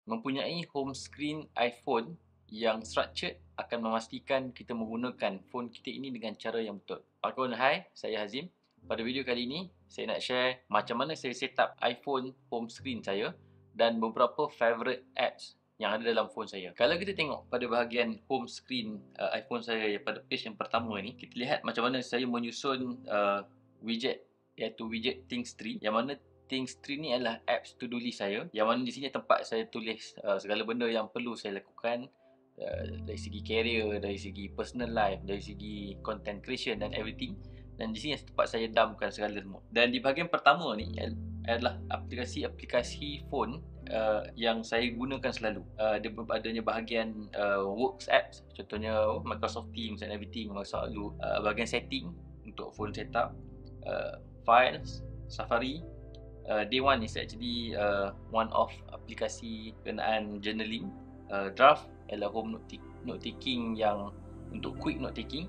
Mempunyai home screen iPhone yang structured akan memastikan kita menggunakan phone kita ini dengan cara yang betul. Hai, saya Hazim. Pada video kali ini, saya nak share macam mana saya set up iPhone home screen saya dan beberapa favorite apps yang ada dalam phone saya. Kalau kita tengok pada bahagian home screen iPhone saya pada page yang pertama ni, kita lihat macam mana saya menyusun widget, iaitu widget Things Tree, yang mana Things Tree ni adalah apps to do list saya, yang mana di sini tempat saya tulis segala benda yang perlu saya lakukan, dari segi career, dari segi personal life, dari segi content creation dan everything. Dan di sini tempat saya dumpkan segala semua. Dan di bahagian pertama ni adalah aplikasi-aplikasi phone yang saya gunakan selalu. Adanya bahagian works apps, contohnya Microsoft Teams and everything, Microsoft Outlook. Bahagian setting untuk phone setup, files, Safari. Day one is actually one of aplikasi kenaan journaling. Draft adalah home note taking yang untuk quick note taking.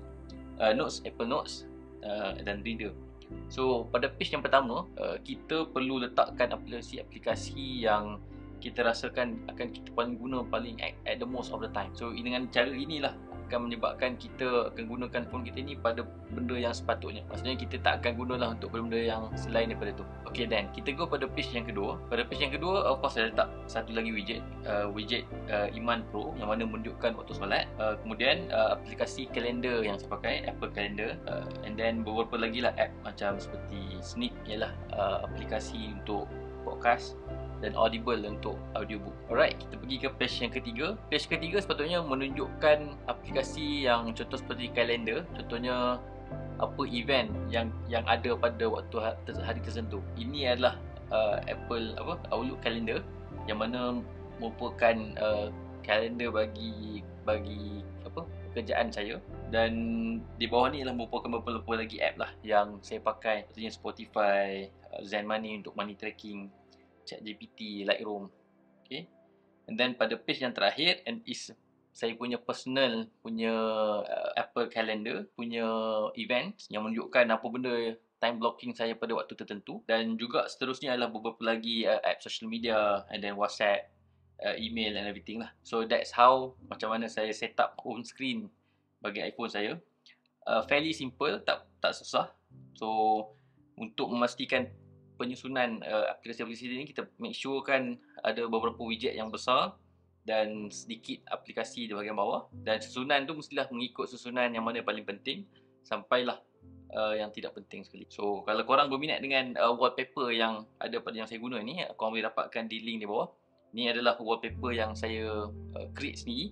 Notes, Apple Notes dan Reader. So pada page yang pertama, kita perlu letakkan aplikasi-aplikasi yang kita rasakan akan kita paling guna paling at the most of the time. So dengan cara inilah akan menyebabkan kita akan gunakan phone kita ni pada benda yang sepatutnya. Maksudnya kita tak akan gunalah untuk benda yang selain daripada tu. Okay, then kita go pada page yang kedua. Pada page yang kedua, of course saya letak satu lagi widget Iman Pro yang mana menunjukkan waktu solat. Kemudian aplikasi kalender yang saya pakai, Apple Calendar. And then beberapa lagi lah app macam seperti Snip, ialah aplikasi untuk podcast, dan Audible untuk audiobook. Alright, kita pergi ke page yang ketiga. Page ketiga sepatutnya menunjukkan aplikasi yang contoh seperti kalender. Contohnya apa event yang ada pada waktu hari tertentu. Ini adalah Apple Outlook Calendar, yang mana merupakan kalender bagi pekerjaan saya. Dan di bawah ni adalah merupakan beberapa lagi app lah yang saya pakai, contohnya Spotify, Zen Money untuk money tracking, ChatGPT, Lightroom. Okay. And then pada page yang terakhir is saya punya personal punya Apple Calendar punya event yang menunjukkan apa benda time blocking saya pada waktu tertentu. Dan juga seterusnya adalah beberapa lagi app social media, and then WhatsApp, email and everything lah. So that's how macam mana saya set up home screen bagi iPhone saya. Fairly simple, tak susah. So untuk memastikan penyusunan aplikasi-aplikasi ini, kita make sure kan ada beberapa widget yang besar dan sedikit aplikasi di bahagian bawah, dan susunan tu mestilah mengikut susunan yang mana paling penting sampailah yang tidak penting sekali. So kalau korang berminat dengan wallpaper yang ada pada yang saya guna ni, korang boleh dapatkan di link di bawah. Ni adalah wallpaper yang saya create sendiri,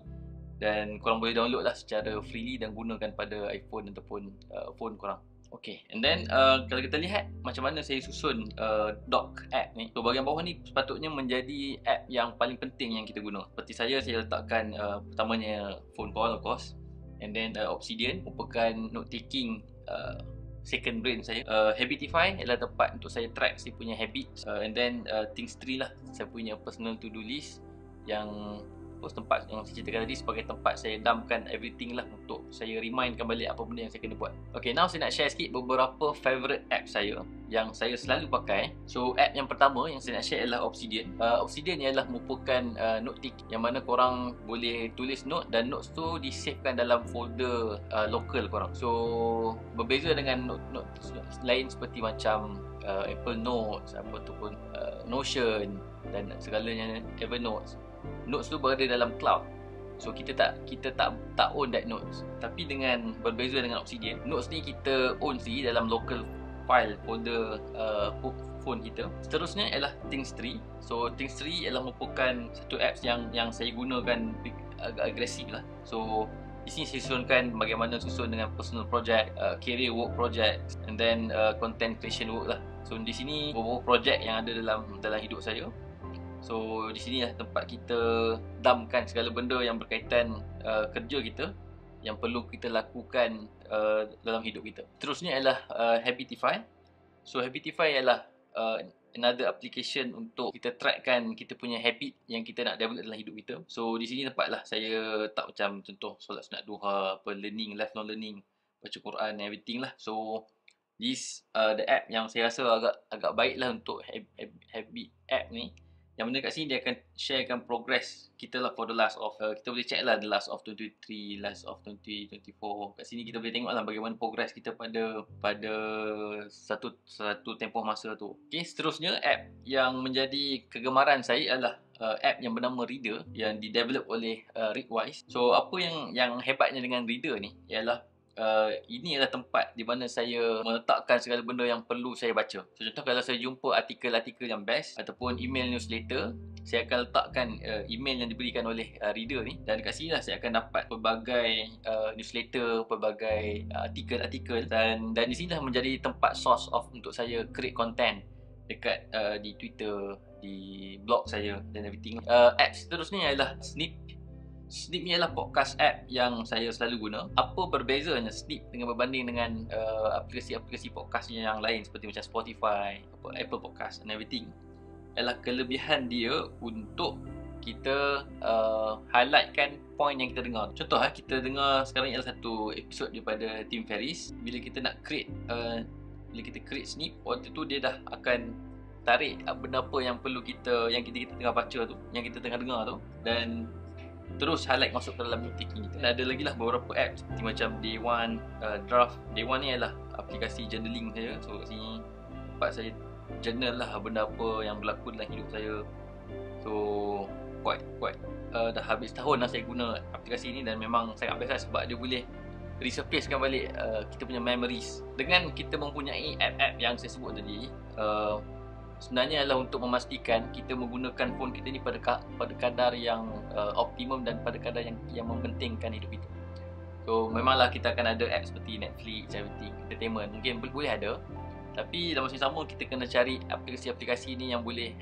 dan korang boleh download lah secara freely dan gunakan pada iPhone ataupun phone korang. Okay, and then kalau kita lihat macam mana saya susun dock app ni. So bahagian bawah ni sepatutnya menjadi app yang paling penting yang kita guna. Seperti saya letakkan pertamanya phone call, of course. And then Obsidian merupakan note taking second brain saya. Habitify adalah tempat untuk saya track saya punya habits. And then Things Tree lah, saya punya personal to do list, yang tempat yang saya ceritakan tadi sebagai tempat saya dumpkan everything lah untuk saya remindkan balik apa benda yang saya kena buat. Okay, now saya nak share sikit beberapa favorite app saya yang saya selalu pakai. So app yang pertama yang saya nak share adalah Obsidian. Obsidian ialah merupakan note taking yang mana korang boleh tulis note, dan notes tu disavekan dalam folder local korang. So berbeza dengan note lain seperti macam Apple Notes ataupun Notion dan segalanya, Evernote. Notes tu berada dalam cloud. So kita tak own that notes. Tapi dengan berbeza dengan Obsidian, notes ni kita own sendiri dalam local file folder phone kita. Seterusnya ialah Things Tree. So Things Tree ialah merupakan satu apps yang saya gunakan agak agresif lah. So di sini saya susunkan bagaimana susun dengan personal project, career work project, and then content creation work lah. So di sini beberapa project yang ada dalam hidup saya. So di sini lah tempat kita dumpkan segala benda yang berkaitan kerja kita yang perlu kita lakukan dalam hidup kita. Terusnya ialah Habitify. So Habitify ialah another application untuk kita trackkan kita punya habit yang kita nak develop dalam hidup kita. So di sini tempatlah saya tak macam contoh solat sunat duha, learning, lifelong learning, baca Quran, everything lah. So this the app yang saya rasa agak baiklah untuk habit app ni. Yang mana kat sini dia akan sharekan progress kita lah for the last of kita boleh check lah the last of 2023, last of 2024. Kat sini kita boleh tengok lah bagaimana progress kita pada satu tempoh masa tu. Okay, seterusnya app yang menjadi kegemaran saya adalah app yang bernama Reader yang didevelop oleh Readwise. So apa yang hebatnya dengan Reader ni ialah ini adalah tempat di mana saya meletakkan segala benda yang perlu saya baca. So, contoh kalau saya jumpa artikel-artikel yang best ataupun email newsletter, saya akan letakkan email yang diberikan oleh Reader ni, dan dekat sini lah saya akan dapat pelbagai newsletter, pelbagai artikel-artikel, dan di sini lah menjadi tempat source of untuk saya create content dekat di Twitter, di blog saya dan everything. Apps seterusnya ialah Snip. Snip ni adalah podcast app yang saya selalu guna. Apa berbezanya Snip dengan berbanding dengan aplikasi-aplikasi podcast yang lain seperti macam Spotify, Apple Podcast and everything, adalah kelebihan dia untuk kita highlightkan point yang kita dengar. Contoh kita dengar sekarang ialah satu episod daripada Tim Ferriss. Bila kita nak create bila kita create Snip, waktu tu dia dah akan tarik benda apa yang perlu kita, yang kita tengah baca tu, yang kita tengah dengar tu, dan terus highlight masuk ke dalam note-taking kita. Dan ada lagi lah beberapa app seperti macam Day One, Draft. Day One ni adalah aplikasi journaling saya. So kat sini tempat saya journal lah benda apa yang berlaku dalam hidup saya. So quite dah habis tahun lah saya guna aplikasi ni, dan memang sangat best lah sebab dia boleh resurfacekan balik kita punya memories. Dengan kita mempunyai app-app yang saya sebut tadi, sebenarnya adalah untuk memastikan kita menggunakan phone kita ni pada kadar yang optimum dan pada kadar yang mempentingkan hidup kita. So memanglah kita akan ada app seperti Netflix, everything, entertainment, mungkin boleh ada. Tapi dalam masa yang sama kita kena cari aplikasi-aplikasi ni yang boleh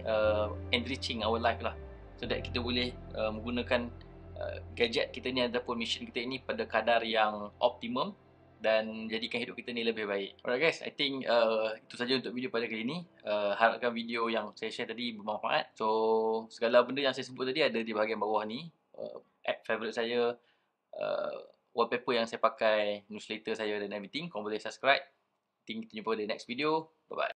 enriching our life lah. So that kita boleh menggunakan gadget kita ni ataupun mission kita ni pada kadar yang optimum dan jadikan hidup kita ni lebih baik. Alright guys, I think itu saja untuk video pada kali ini. Harapkan video yang saya share tadi bermanfaat. So segala benda yang saya sebut tadi ada di bahagian bawah ni. App favourite saya, wallpaper yang saya pakai, newsletter saya dan everything. Korang boleh subscribe. I think kita jumpa di next video. Bye bye.